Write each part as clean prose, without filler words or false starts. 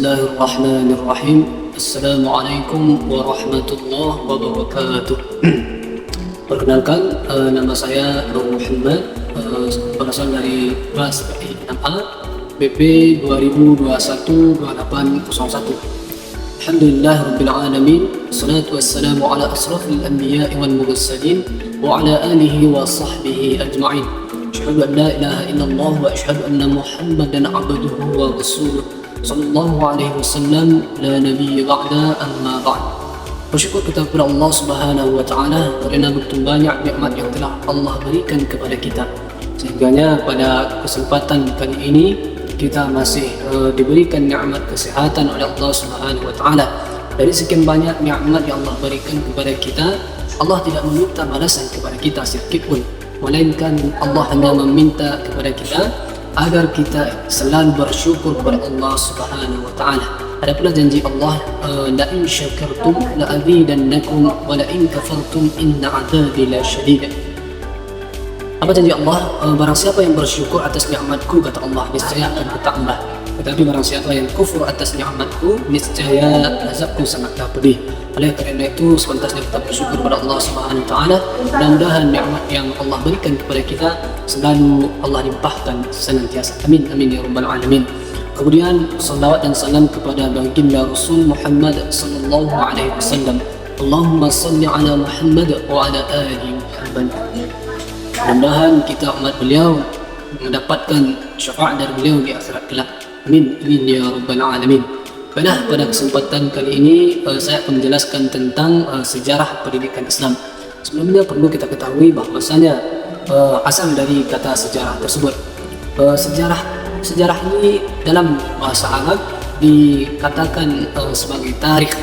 Bismillahirrahmanirrahim. Assalamualaikum warahmatullahi wabarakatuh. Perkenalkan, nama saya Nur Muhammad, berasal dari kelas PI6A BP 2021-2801. Alhamdulillah Rabbil Alamin. Assalatu wassalamu ala asrafil anbiya'i wal mursalin wa ala alihi wa sahbihi ajma'in. Asyhadu an la ilaha illallah wa asyhadu anna Muhammadan abduhu wa rasuluh sallallahu alaihi wasallam, la nabiyya ba'da, amma ba'd. Bersyukur kita kepada Allah Subhanahu wa taala kerana begitu banyak nikmat yang telah Allah berikan kepada kita, sehingganya pada kesempatan kali ini kita masih diberikan nikmat kesehatan oleh Allah Subhanahu wa taala. Dari sekian banyak nikmat yang Allah berikan kepada kita, Allah tidak meminta balasan kepada kita sedikit pun, melainkan Allah hanya meminta kepada kita agar kita selalu bersyukur kepada Allah Subhanahu wa taala. Ada pula janji Allah, la in syakartum la azidannakum wa la in kafartum inna 'adzabi lasyadid. Apa janji Allah? Barang siapa yang bersyukur atas nikmatku, kata Allah, niscaya akan kutambah. Tetapi barang siapa yang kufur atas nikmatku, niscaya azabku sangatlah pedih. Oleh kerana itu, sepantasnya kita bersyukur kepada Allah Subhanahu wa taala. Mudah-mudahan nikmat yang Allah berikan kepada kita selalu Allah limpahkan senantiasa. Amin amin ya rabbal alamin. Kemudian salawat dan salam kepada baginda Rasul Muhammad sallallahu alaihi wasallam. Allahumma salli ala Muhammad wa ala ali Muhammad. Mudah-mudahan kita umat beliau mendapatkan syafaat dari beliau di akhirat kelak. Amin amin ya rabbal alamin. Baiklah, pada kesempatan kali ini saya akan menjelaskan tentang sejarah pendidikan Islam. Sebelumnya perlu kita ketahui bahwasanya asal dari kata sejarah tersebut. Sejarah ini dalam bahasa Arab dikatakan sebagai tarikh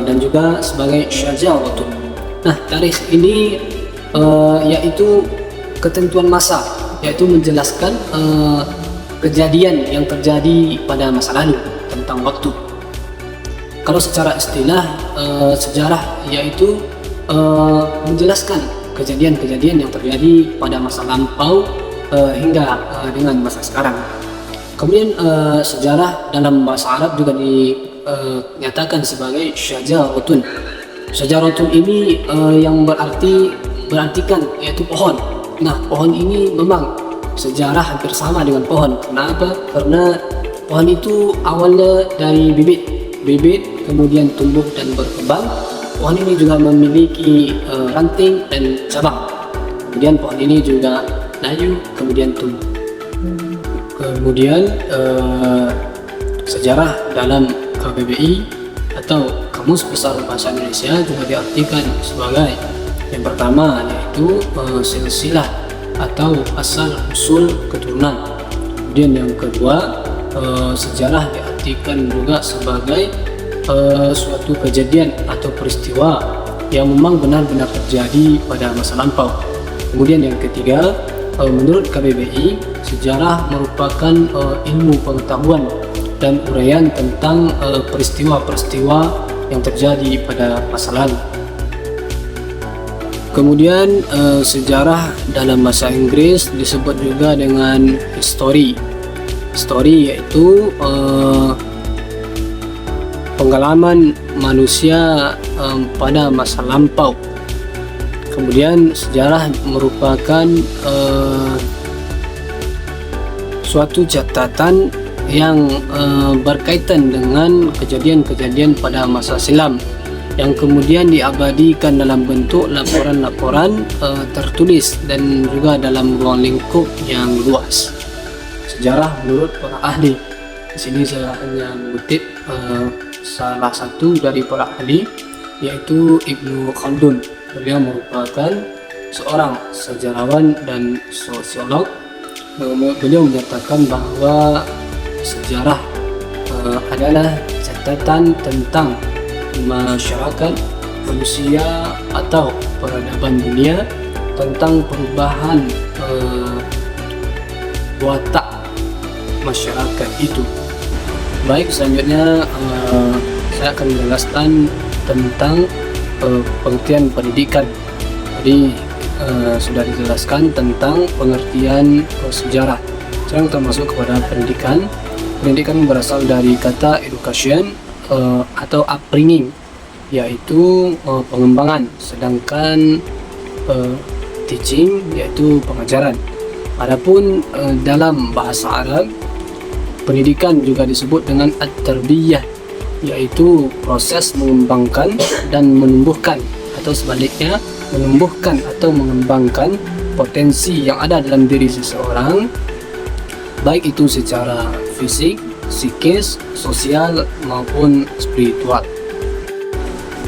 dan juga sebagai syajaratun. Nah, tarikh ini yaitu ketentuan masa, yaitu menjelaskan kejadian yang terjadi pada masa lalu tentang waktu. Kalau secara istilah sejarah yaitu menjelaskan kejadian-kejadian yang terjadi pada masa lampau hingga dengan masa sekarang. Kemudian sejarah dalam bahasa Arab juga dinyatakan sebagai syajaratun. Syajaratun ini yang berartikan yaitu pohon. Nah, pohon ini memang sejarah hampir sama dengan pohon. Kenapa? Karena pohon itu awalnya dari bibit kemudian tumbuh dan berkembang. Pohon ini juga memiliki ranting dan cabang. Kemudian pohon ini juga layu kemudian tumbuh. Kemudian sejarah dalam KBBI atau Kamus Besar Bahasa Indonesia juga diartikan sebagai yang pertama yaitu silsilah atau asal usul keturunan. Kemudian yang kedua, sejarah diartikan juga sebagai suatu kejadian atau peristiwa yang memang benar-benar terjadi pada masa lampau. Kemudian yang ketiga, menurut KBBI, sejarah merupakan ilmu pengetahuan dan uraian tentang peristiwa-peristiwa yang terjadi pada masa lalu. Kemudian sejarah dalam bahasa Inggris disebut juga dengan history. History yaitu pengalaman manusia pada masa lampau. Kemudian sejarah merupakan suatu catatan yang berkaitan dengan kejadian-kejadian pada masa silam yang kemudian diabadikan dalam bentuk laporan-laporan tertulis dan juga dalam ruang lingkup yang luas. Sejarah menurut para ahli. Di sini saya hanya mengutip salah satu dari para ahli, yaitu Ibnu Khaldun. Beliau merupakan seorang sejarawan dan sosiolog. Beliau menyatakan bahwa sejarah adalah catatan tentang masyarakat, manusia atau peradaban dunia, tentang perubahan watak masyarakat itu. Baik, selanjutnya saya akan menjelaskan tentang pengertian pendidikan. Tadi sudah dijelaskan tentang pengertian sejarah. Sekarang kita masuk kepada pendidikan. pendidikan berasal dari kata education atau upbringing, yaitu pengembangan, sedangkan teaching yaitu pengajaran. Adapun dalam bahasa Arab, pendidikan juga disebut dengan at-tarbiyah, yaitu proses mengembangkan dan menumbuhkan, atau sebaliknya menumbuhkan atau mengembangkan potensi yang ada dalam diri seseorang, baik itu secara fisik, psikis, sosial maupun spiritual.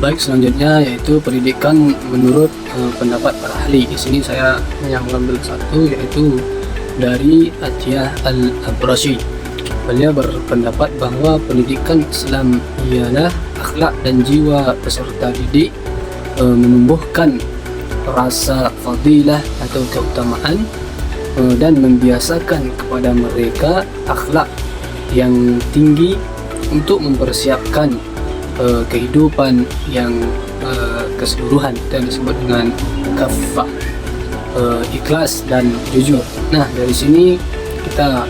Baik, selanjutnya yaitu pendidikan menurut pendapat para ahli. Di sini saya yang mengambil satu, yaitu dari Atiyah Al-Abrashi. Beliau berpendapat bahwa pendidikan Islam ialah akhlak dan jiwa peserta didik, menumbuhkan rasa fadilah atau keutamaan, dan membiasakan kepada mereka akhlak yang tinggi untuk mempersiapkan kehidupan yang keseluruhan, yang disebut dengan kafah, ikhlas dan jujur. Nah, dari sini kita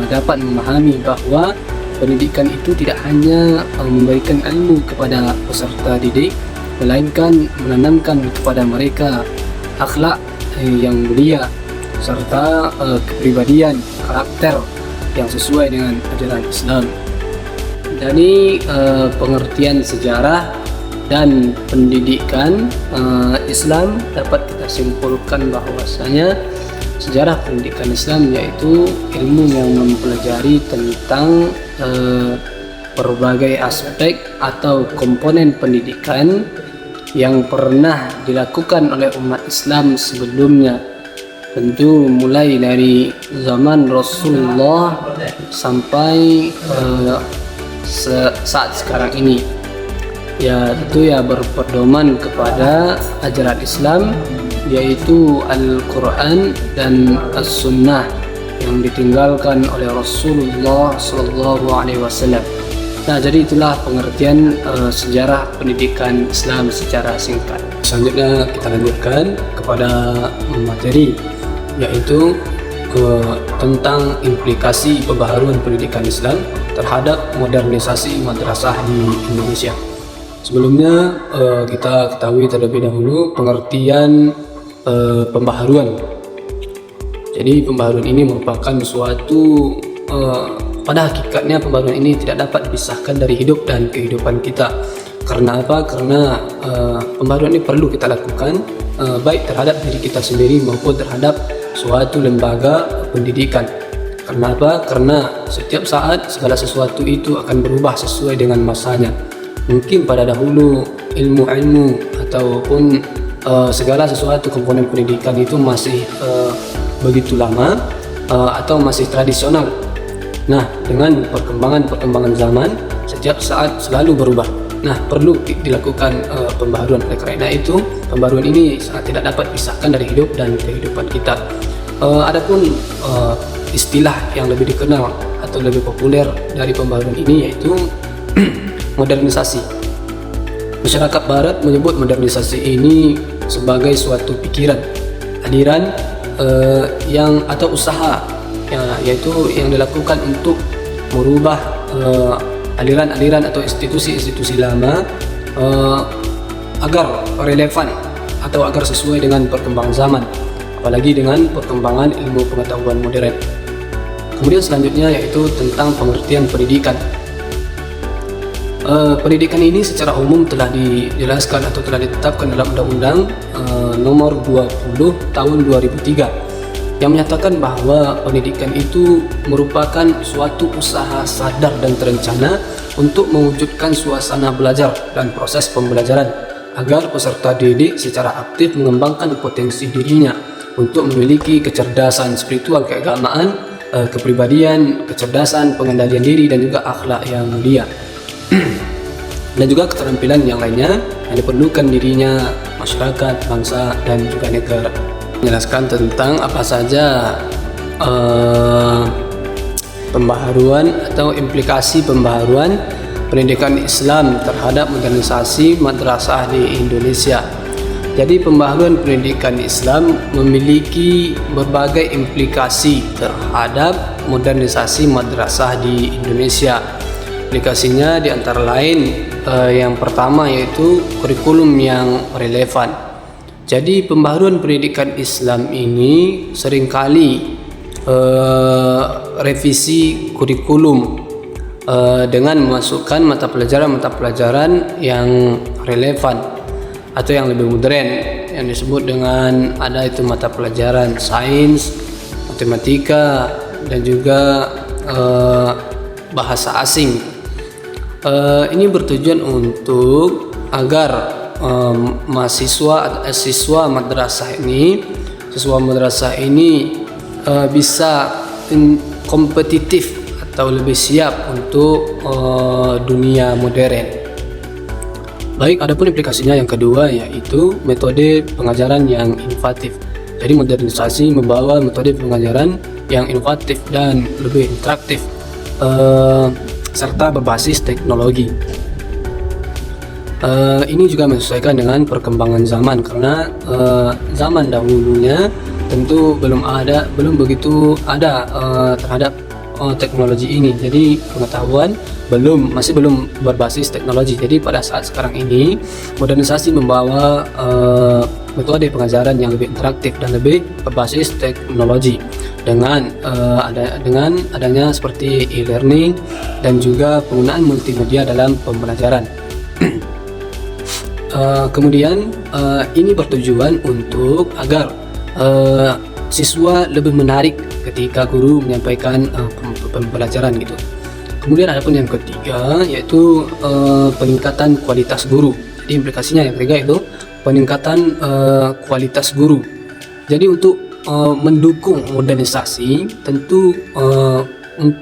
dapat memahami bahwa pendidikan itu tidak hanya memberikan ilmu kepada peserta didik, melainkan menanamkan kepada mereka akhlak yang mulia serta kepribadian, karakter yang sesuai dengan ajaran Islam. Dari pengertian sejarah dan pendidikan Islam dapat kita simpulkan bahwasanya sejarah pendidikan Islam yaitu ilmu yang mempelajari tentang berbagai aspek atau komponen pendidikan yang pernah dilakukan oleh umat Islam sebelumnya, tentu mulai dari zaman Rasulullah sampai saat sekarang ini. Ya, tentu ya berpedoman kepada ajaran Islam, yaitu Al-Quran dan As-Sunnah yang ditinggalkan oleh Rasulullah SAW. Nah, jadi itulah pengertian sejarah pendidikan Islam secara singkat. Selanjutnya kita lanjutkan kepada materi, yaitu tentang implikasi pembaharuan pendidikan Islam terhadap modernisasi madrasah di Indonesia. Sebelumnya kita ketahui terlebih dahulu pengertian pembaharuan. Jadi pembaharuan ini merupakan suatu pada hakikatnya pembaharuan ini tidak dapat dipisahkan dari hidup dan kehidupan kita. Karena apa? Karena pembaharuan ini perlu kita lakukan baik terhadap diri kita sendiri maupun terhadap suatu lembaga pendidikan. Karena apa? Karena setiap saat segala sesuatu itu akan berubah sesuai dengan masanya. Mungkin pada dahulu ilmu-ilmu ataupun segala sesuatu komponen pendidikan itu masih begitu lama atau masih tradisional. Nah, dengan perkembangan zaman setiap saat selalu berubah. Nah, perlu dilakukan pembaharuan. Oleh karena itu, pembaharuan ini sangat tidak dapat dipisahkan dari hidup dan kehidupan kita. Adapun istilah yang lebih dikenal atau lebih populer dari pembaharuan ini yaitu modernisasi. Masyarakat Barat menyebut modernisasi ini sebagai suatu pikiran, aliran yang atau usaha yaitu yang dilakukan untuk merubah aliran-aliran atau institusi-institusi lama agar relevan atau agar sesuai dengan perkembangan zaman, apalagi dengan perkembangan ilmu pengetahuan modern. Kemudian selanjutnya yaitu tentang pengertian pendidikan. Pendidikan ini secara umum telah dijelaskan atau telah ditetapkan dalam Undang-Undang Nomor 20 Tahun 2003 yang menyatakan bahwa pendidikan itu merupakan suatu usaha sadar dan terencana untuk mewujudkan suasana belajar dan proses pembelajaran agar peserta didik secara aktif mengembangkan potensi dirinya untuk memiliki kecerdasan spiritual keagamaan, kepribadian, kecerdasan, pengendalian diri dan juga akhlak yang mulia. Dan juga keterampilan yang lainnya yang diperlukan dirinya, masyarakat, bangsa dan juga negara. Menjelaskan tentang apa saja pembaharuan atau implikasi pembaharuan pendidikan Islam terhadap modernisasi madrasah di Indonesia. Jadi pembaharuan pendidikan Islam memiliki berbagai implikasi terhadap modernisasi madrasah di Indonesia. Aplikasinya di antara lain yang pertama yaitu kurikulum yang relevan. Jadi pembaharuan pendidikan Islam ini seringkali revisi kurikulum dengan memasukkan mata pelajaran yang relevan atau yang lebih modern, yang disebut dengan ada itu mata pelajaran sains, matematika, dan juga bahasa asing. Ini bertujuan untuk agar siswa madrasah ini bisa kompetitif atau lebih siap untuk dunia modern. Baik, adapun aplikasinya yang kedua yaitu metode pengajaran yang inovatif. Jadi modernisasi membawa metode pengajaran yang inovatif dan lebih interaktif serta berbasis teknologi. Ini juga menyesuaikan dengan perkembangan zaman, karena zaman dahulunya tentu belum begitu ada terhadap teknologi ini. Jadi pengetahuan masih belum berbasis teknologi. Jadi pada saat sekarang ini modernisasi membawa metode pengajaran yang lebih interaktif dan lebih berbasis teknologi dengan adanya seperti e-learning dan juga penggunaan multimedia dalam pembelajaran. Kemudian ini bertujuan untuk agar siswa lebih menarik ketika guru menyampaikan pembelajaran gitu. Kemudian ada pun yang ketiga yaitu peningkatan kualitas guru. Jadi implikasinya yang ketiga itu peningkatan kualitas guru. Jadi untuk mendukung modernisasi tentu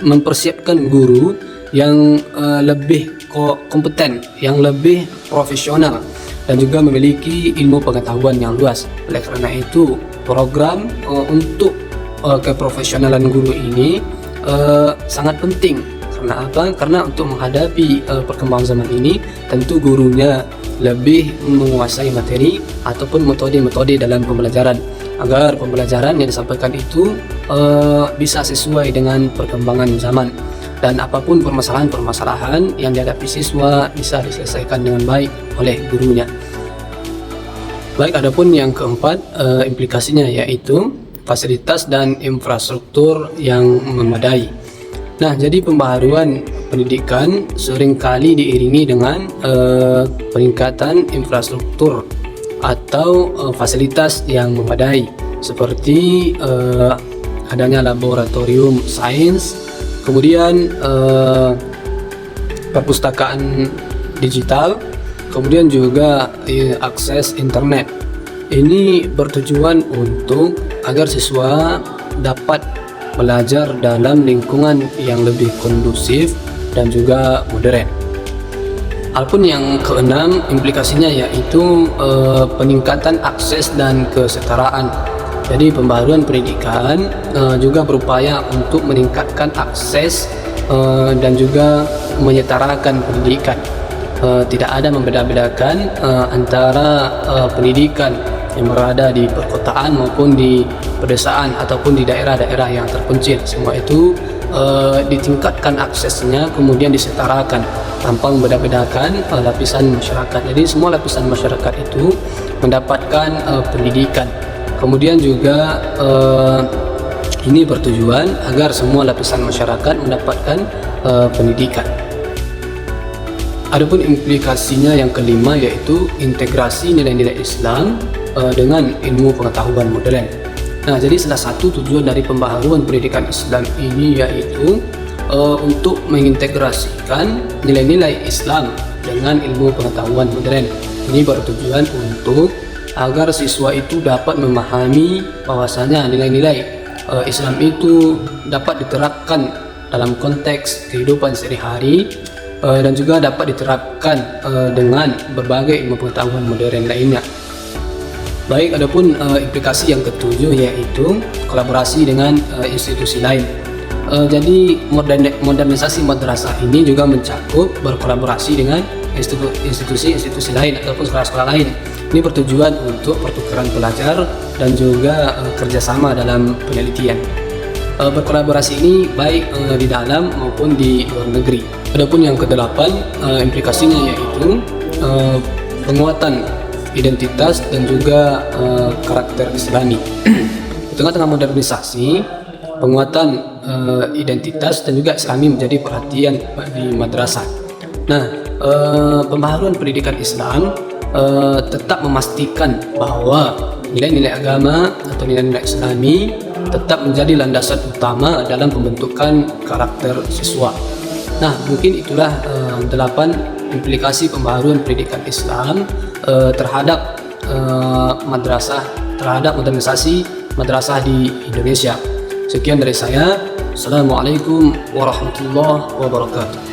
mempersiapkan guru yang lebih kompeten, yang lebih profesional, dan juga memiliki ilmu pengetahuan yang luas. Oleh karena itu program untuk keprofesionalan guru ini sangat penting. Karena apa? Karena untuk menghadapi perkembangan zaman ini tentu gurunya lebih menguasai materi ataupun metode-metode dalam pembelajaran, agar pembelajaran yang disampaikan itu bisa sesuai dengan perkembangan zaman, dan apapun permasalahan yang dihadapi siswa bisa diselesaikan dengan baik oleh gurunya. Baik, adapun yang keempat implikasinya yaitu fasilitas dan infrastruktur yang memadai. Nah, jadi pembaharuan pendidikan seringkali diiringi dengan peningkatan infrastruktur atau fasilitas yang memadai, seperti adanya laboratorium sains, kemudian perpustakaan digital, kemudian juga akses internet. Ini bertujuan untuk agar siswa dapat belajar dalam lingkungan yang lebih kondusif dan juga modern. Adapun yang keenam implikasinya yaitu peningkatan akses dan kesetaraan. Jadi pembaharuan pendidikan juga berupaya untuk meningkatkan akses dan juga menyetarakan pendidikan. Tidak ada membeda-bedakan antara pendidikan yang berada di perkotaan maupun di pedesaan ataupun di daerah-daerah yang terpencil. Semua itu ditingkatkan aksesnya, kemudian disetarakan tanpa membeda-bedakan lapisan masyarakat. Jadi semua lapisan masyarakat itu mendapatkan pendidikan. Kemudian juga ini bertujuan agar semua lapisan masyarakat mendapatkan pendidikan. Adapun implikasinya yang kelima yaitu integrasi nilai-nilai Islam dengan ilmu pengetahuan modern. Nah, jadi salah satu tujuan dari pembaharuan pendidikan Islam ini yaitu untuk mengintegrasikan nilai-nilai Islam dengan ilmu pengetahuan modern. Ini bertujuan untuk agar siswa itu dapat memahami bahwasanya nilai-nilai Islam itu dapat diterapkan dalam konteks kehidupan sehari-hari dan juga dapat diterapkan dengan berbagai ilmu pengetahuan modern lainnya. Baik, adapun implikasi yang ketujuh yaitu kolaborasi dengan institusi lain. Jadi modernisasi madrasah ini juga mencakup berkolaborasi dengan institusi-institusi lain ataupun sekolah-sekolah lain. Ini bertujuan untuk pertukaran pelajar dan juga kerjasama dalam penelitian. berkolaborasi ini baik di dalam maupun di luar negeri. Adapun yang kedelapan, implikasinya yaitu penguatan identitas dan juga karakter Islami. Di tengah-tengah modernisasi, penguatan identitas dan juga Islami menjadi perhatian di madrasah. Nah, pembaharuan pendidikan Islam tetap memastikan bahwa nilai-nilai agama atau nilai-nilai Islami tetap menjadi landasan utama dalam pembentukan karakter siswa. Nah, mungkin itulah 8 implikasi pembaharuan pendidikan Islam terhadap madrasah, terhadap modernisasi madrasah di Indonesia. Sekian dari saya. Assalamualaikum warahmatullahi wabarakatuh.